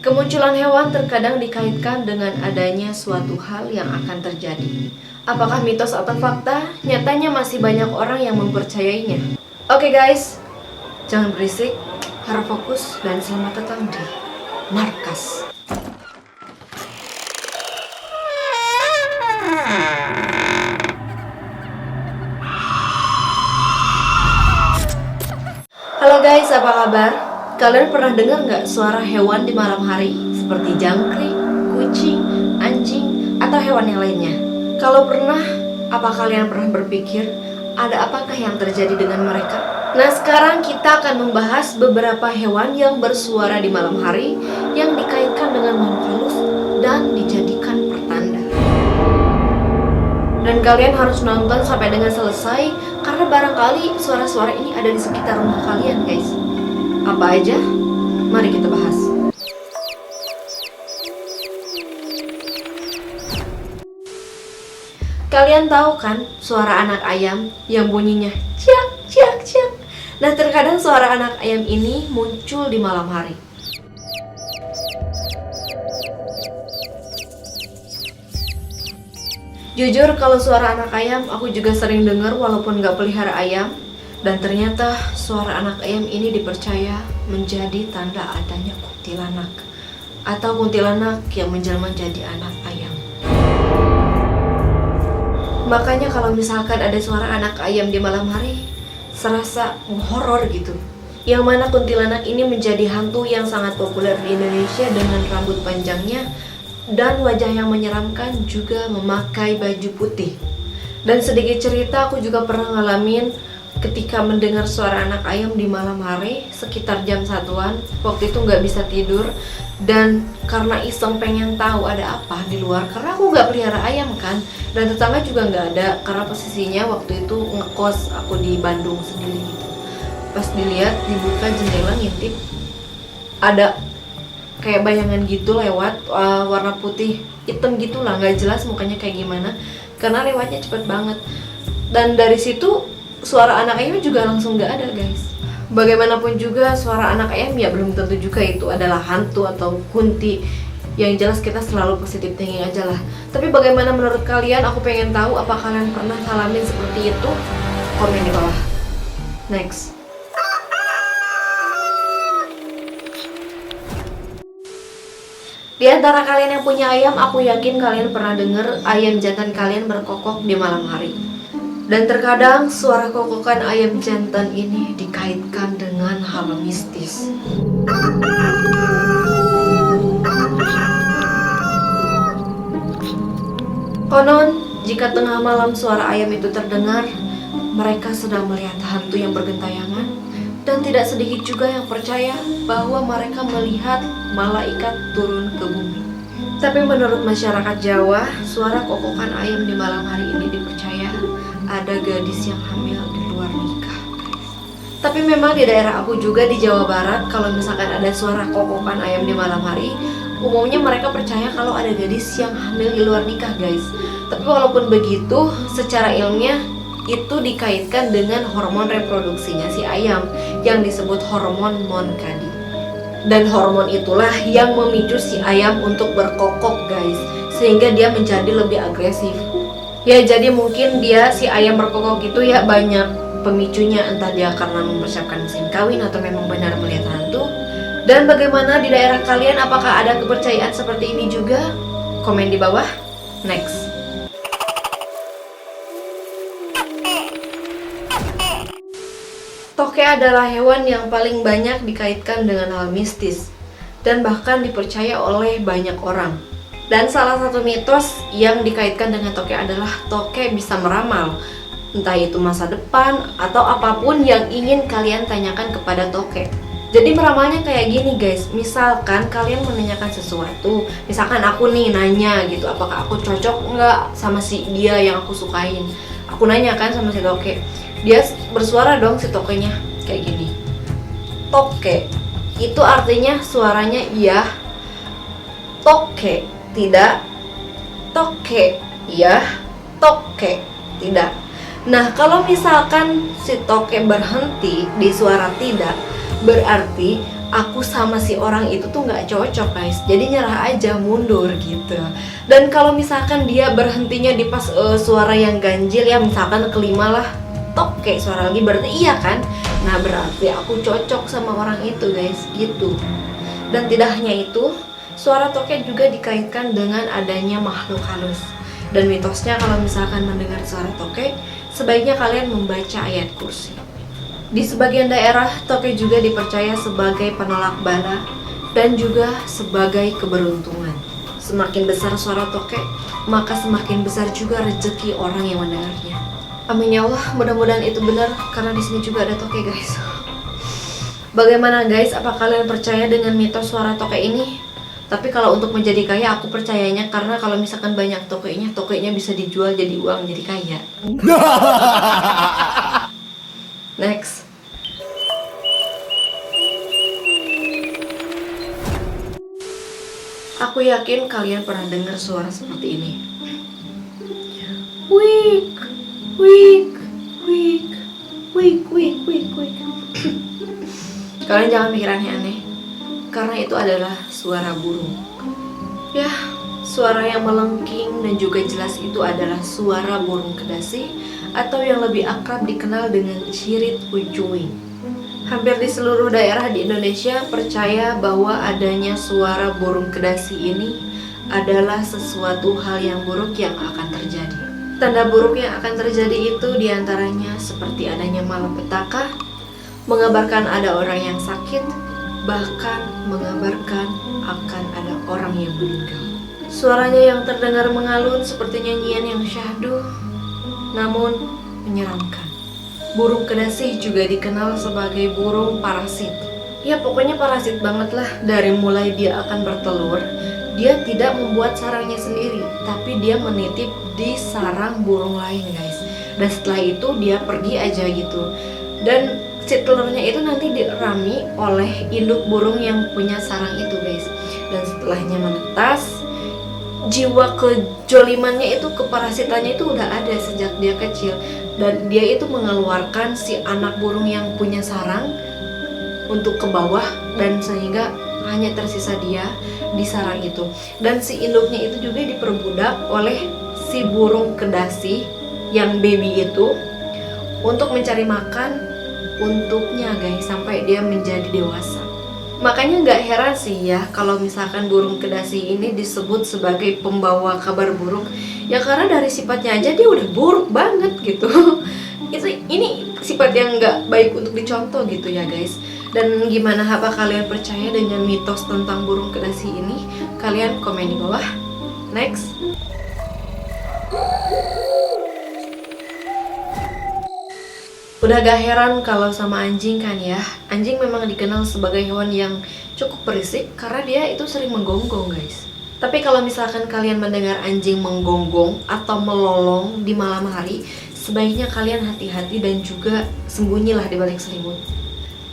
Kemunculan hewan terkadang dikaitkan dengan adanya suatu hal yang akan terjadi. Apakah mitos atau fakta? Nyatanya masih banyak orang yang mempercayainya. Oke guys, jangan berisik, harap fokus, dan selamat datang di Markas. Halo guys, apa kabar? Kalian pernah dengar nggak suara hewan di malam hari? Seperti jangkrik, kucing, anjing, atau hewan yang lainnya? Kalau pernah, apa kalian pernah berpikir ada apakah yang terjadi dengan mereka? Nah, sekarang kita akan membahas beberapa hewan yang bersuara di malam hari yang dikaitkan dengan makhluk halus dan dijadikan pertanda. Dan kalian harus nonton sampai dengan selesai karena barangkali suara-suara ini ada di sekitar rumah kalian, guys. Apa aja? Mari kita bahas. Kalian tahu kan suara anak ayam yang bunyinya ciak ciak ciak? Nah, terkadang suara anak ayam ini muncul di malam hari. Jujur, kalau suara anak ayam aku juga sering dengar walaupun gak pelihara ayam. Dan ternyata suara anak ayam ini dipercaya menjadi tanda adanya kuntilanak atau kuntilanak yang menjelma jadi anak ayam. Makanya kalau misalkan ada suara anak ayam di malam hari, serasa horor gitu. Yang mana kuntilanak ini menjadi hantu yang sangat populer di Indonesia dengan rambut panjangnya dan wajah yang menyeramkan, juga memakai baju putih. Dan sedikit cerita, aku juga pernah ngalamin ketika mendengar suara anak ayam di malam hari sekitar jam 1-an. Waktu itu nggak bisa tidur, dan karena iseng pengen tahu ada apa di luar, karena aku nggak pelihara ayam kan, dan tetangga juga nggak ada karena posisinya waktu itu ngekos aku di Bandung sendiri gitu. Pas dilihat, dibuka jendela, ngintip, ada kayak bayangan gitu lewat, warna putih hitam gitulah, nggak jelas mukanya kayak gimana karena lewatnya cepet banget. Dan dari situ suara anak ayam juga langsung nggak ada, guys. Bagaimanapun juga suara anak ayam ya belum tentu juga itu adalah hantu atau kunti. Yang jelas kita selalu positif thinking aja lah. Tapi bagaimana menurut kalian? Aku pengen tahu apa kalian pernah ngalamin seperti itu. Komen di bawah. Next. Di antara kalian yang punya ayam, aku yakin kalian pernah dengar ayam jantan kalian berkokok di malam hari. Dan terkadang suara kokokan ayam jantan ini dikaitkan dengan hal mistis. Konon, jika tengah malam suara ayam itu terdengar, mereka sedang melihat hantu yang bergentayangan. Dan tidak sedikit juga yang percaya bahwa mereka melihat malaikat turun ke bumi. Tapi menurut masyarakat Jawa, suara kokokan ayam di malam hari ini dipercaya ada gadis yang hamil di luar nikah, guys. Tapi memang di daerah aku juga di Jawa Barat, kalau misalkan ada suara kokokan ayam di malam hari, umumnya mereka percaya kalau ada gadis yang hamil di luar nikah, guys. Tapi walaupun begitu, secara ilmiah itu dikaitkan dengan hormon reproduksinya si ayam yang disebut hormon Moncadi. Dan hormon itulah yang memicu si ayam untuk berkokok, guys, sehingga dia menjadi lebih agresif. Ya, jadi mungkin dia si ayam berkokok itu ya banyak pemicunya, entah dia karena mempersiapkan musim kawin atau memang benar melihat hantu. Dan bagaimana di daerah kalian, apakah ada kepercayaan seperti ini juga? Komen di bawah. Next. Toke adalah hewan yang paling banyak dikaitkan dengan hal mistis dan bahkan dipercaya oleh banyak orang. Dan salah satu mitos yang dikaitkan dengan toke adalah toke bisa meramal, entah itu masa depan atau apapun yang ingin kalian tanyakan kepada toke. Jadi meramalnya kayak gini, guys. Misalkan kalian menanyakan sesuatu, misalkan aku nih nanya gitu, apakah aku cocok nggak sama si dia yang aku sukain. Aku nanya kan sama si toke, dia bersuara dong si tokenya kayak gini. Toke itu artinya suaranya iya, toke tidak, toke iya, toke tidak. Nah, kalau misalkan si toke berhenti di suara tidak, berarti aku sama si orang itu tuh nggak cocok guys. Jadi nyerah aja, mundur gitu. Dan kalau misalkan dia berhentinya di pas suara yang ganjil ya, misalkan kelima lah, toke suara lagi, berarti iya kan? Nah, berarti aku cocok sama orang itu guys, gitu. Dan tidak hanya itu, suara toke juga dikaitkan dengan adanya makhluk halus. Dan mitosnya kalau misalkan mendengar suara toke, sebaiknya kalian membaca ayat kursi. Di sebagian daerah, toke juga dipercaya sebagai penolak bala dan juga sebagai keberuntungan. Semakin besar suara toke, maka semakin besar juga rezeki orang yang mendengarnya. Amin ya Allah, mudah-mudahan itu benar karena di sini juga ada toke guys. Bagaimana guys, apa kalian percaya dengan mitos suara toke ini? Tapi kalau untuk menjadi kaya aku percayanya karena kalau misalkan banyak tokenya bisa dijual jadi uang, jadi kaya. Next. Aku yakin kalian pernah dengar suara seperti ini. Wik, wik, wik, wik, wik, wik, wik. Kalian jangan mikir aneh-aneh, karena itu adalah suara burung. Ya, suara yang melengking dan juga jelas itu adalah suara burung kedasi atau yang lebih akrab dikenal dengan cirit ucuing. Hampir di seluruh daerah di Indonesia percaya bahwa adanya suara burung kedasi ini adalah sesuatu hal yang buruk yang akan terjadi. Tanda buruk yang akan terjadi itu diantaranya seperti adanya malapetaka, mengabarkan ada orang yang sakit, bahkan mengabarkan akan ada orang yang meninggal. Suaranya yang terdengar mengalun seperti nyanyian yang syahdu, namun menyeramkan. Burung kedasi juga dikenal sebagai burung parasit. Ya pokoknya parasit banget lah. Dari mulai dia akan bertelur, dia tidak membuat sarangnya sendiri, tapi dia menitip di sarang burung lain guys. Dan setelah itu dia pergi aja gitu. Dan si telurnya itu nanti dirami oleh induk burung yang punya sarang itu guys. Dan setelahnya menetas, jiwa kejolimannya itu, keparasitannya itu udah ada sejak dia kecil. Dan dia itu mengeluarkan si anak burung yang punya sarang untuk ke bawah, dan sehingga hanya tersisa dia di sarang itu. Dan si induknya itu juga diperbudak oleh si burung kedasi yang baby itu untuk mencari makan untuknya guys, sampai dia menjadi dewasa. Makanya nggak heran sih ya kalau misalkan burung kedasi ini disebut sebagai pembawa kabar buruk. Ya karena dari sifatnya aja dia udah buruk banget gitu. Ini sifat yang nggak baik untuk dicontoh gitu ya guys. Dan gimana, apa kalian percaya dengan mitos tentang burung kedasi ini? Kalian komen di bawah. Next. Udah gak heran kalau sama anjing kan ya. Anjing memang dikenal sebagai hewan yang cukup berisik karena dia itu sering menggonggong guys. Tapi kalau misalkan kalian mendengar anjing menggonggong atau melolong di malam hari, sebaiknya kalian hati-hati dan juga sembunyilah di balik selimut.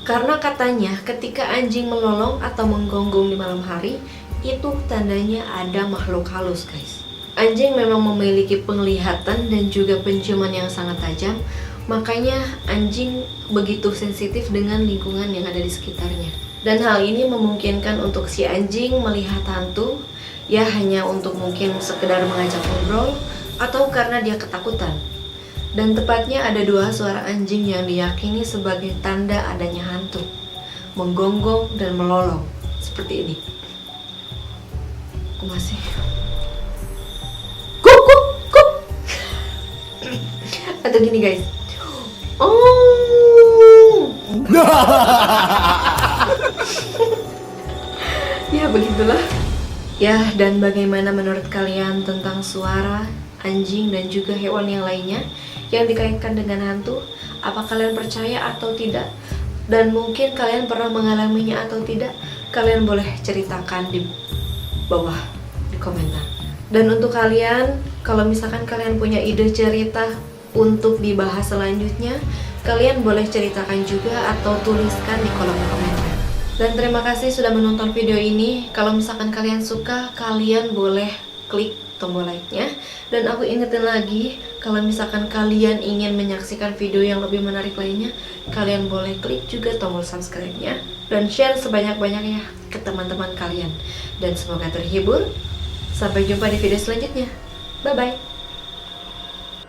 Karena katanya ketika anjing melolong atau menggonggong di malam hari, itu tandanya ada makhluk halus guys. Anjing memang memiliki penglihatan dan juga penciuman yang sangat tajam. Makanya anjing begitu sensitif dengan lingkungan yang ada di sekitarnya. Dan hal ini memungkinkan untuk si anjing melihat hantu, ya hanya untuk mungkin sekedar mengajak ngobrol atau karena dia ketakutan. Dan tepatnya ada dua suara anjing yang diyakini sebagai tanda adanya hantu, menggonggong dan melolong seperti ini. Aku masih kuk kuk kuk. Atau gini guys. Oh. Ya begitulah. Ya, dan bagaimana menurut kalian tentang suara anjing dan juga hewan yang lainnya yang dikaitkan dengan hantu? Apa kalian percaya atau tidak? Dan mungkin kalian pernah mengalaminya atau tidak? Kalian boleh ceritakan di bawah di komentar. Dan untuk kalian, kalau misalkan kalian punya ide cerita untuk dibahas selanjutnya, kalian boleh ceritakan juga atau tuliskan di kolom komentar. Dan terima kasih sudah menonton video ini. Kalau misalkan kalian suka, kalian boleh klik tombol like-nya. Dan aku ingetin lagi, Kalau misalkan kalian ingin menyaksikan video yang lebih menarik lainnya, kalian boleh klik juga tombol subscribe-nya dan share sebanyak-banyaknya ke teman-teman kalian. Dan semoga terhibur. Sampai jumpa di video selanjutnya. Bye-bye.